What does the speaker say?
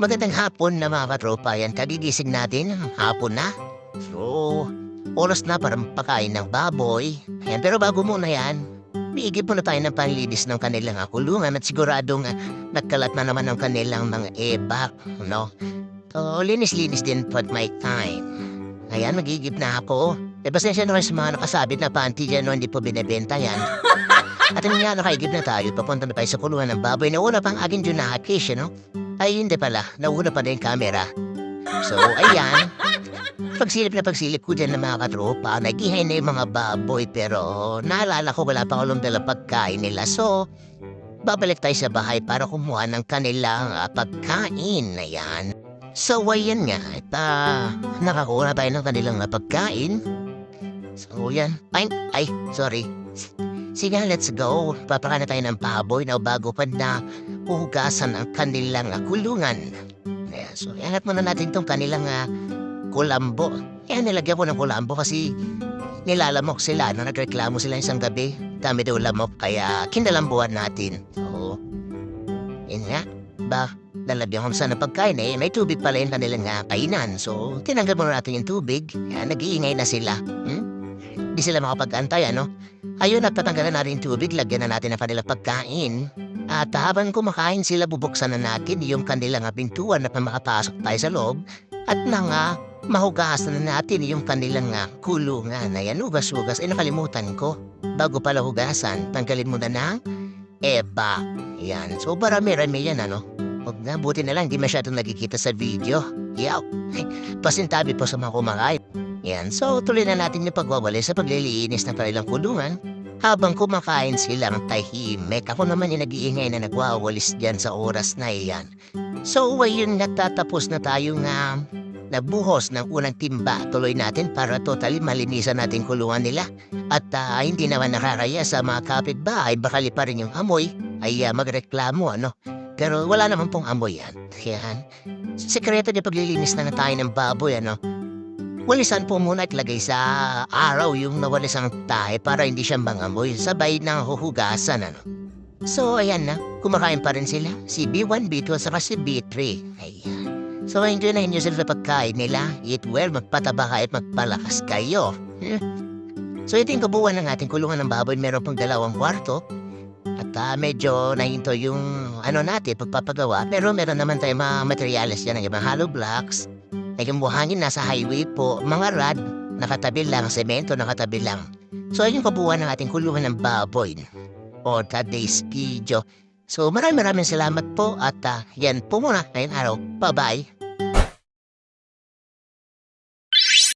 Magandang hapon na mga katropa, yan kagigising natin, hapon na. So, oras na para pakain ng baboy. Yan, pero bago muna yan, biigib muna tayo ng panlinis ng kanilang kulungan at siguradong nagkalat na naman ng kanilang mga ebak, no? So, linis-linis din po at my time. Ayan, magigib na ako. Pasensya na kayo sa mga nakasabit na panty dyan, no? Hindi po binibenta yan. At yun nga, nakaigib na tayo. Papunta na tayo sa kulungan ng baboy. Nauna pang akin dyan na case, no? Ay, hindi pala. Nauna pa na yung camera. So, ayan. Pagsilip ko dyan ng mga katropa, nag-ihay na yung mga baboy, pero naalala ko wala pa akong dala pagkain nila. So, babalik tayo sa bahay para kumuha ng kanilang pagkain. Ayan. So, ayan nga. At nakakuha na tayo ng kanilang pagkain. So, yan. Ay, sorry. Sige, let's go. Papakain na tayo ng baboy na bago pa na hugasan ang kanilang kulungan. Yeah, so, iangat muna natin itong kanilang kulambo. Yan, nilagyan ko ng kulambo kasi nilalamok sila. No? Nagreklamo sila isang gabi. Dami daw lamok, kaya kinalambuan natin. So, yun nga. Lalagyan ko sana pagkain eh. May tubig pala yung kanilang kainan. So, tinanggal muna natin yung tubig. Yan, nag-iingay na sila. Di sila makapag-antay, ano? Ayun, at tatanggalan na rin tubig, lagyan na natin ang kanilang pagkain. At habang kumakain sila, bubuksan na natin yung kanilang pintuan at makapasok tayo sa loob. At mahugasan na natin yung kanilang kulungan. Ayan, hugas-hugas. Nakalimutan ko. Bago pala hugasan, tanggalin mo na ng eba. Ayan, so marami-rami yan, ano? Huwag na, buti na lang, di masyadong nagkikita sa video. Yaw, pasintabi po sa mga kumakain. Yan, so tuloy na natin yung pagwawali sa paglilinis ng kanilang kulungan habang kumakain silang tahimik. Ako naman yung nag-iingay na nagwawalis dyan sa oras na iyan. So, ayun, natatapos na tayong nabuhos ng unang timba. Tuloy natin para totally malinisan natin kulungan nila. At hindi naman nakakaya sa mga kapitbahay, bakali pa rin yung amoy ay magreklamo, ano? Pero wala naman pong amoy yan. Yan. Sekreto niya paglilinis na tayo ng baboy, ano? Walisan po muna at lagay sa araw yung nawalisang tahe para hindi siya mangamoy, sabay ng huhugasan, ano. So, ayan na. Kumakain pa rin sila. Si B1, B2, at saka si B3. Ayan. So, enjoy na inyo sila sa pagkain nila. Eat well, magpataba ka at magpalakas kayo. So, ito yung kabuuan ng ating kulungan ng baboy. Meron pong 2 kwarto. At medyo nahinto yung natin, pagpapagawa. Pero meron naman tayong mga materyales yan, ng ibang hollow blocks. Naging buhangin nasa highway po, mga rod, nakatabi lang, semento nakatabi lang. So, ayun yung kabuuan ng ating kulungan ng baboy for today's video. So, maraming salamat po at yan po muna ngayong araw. Bye-bye!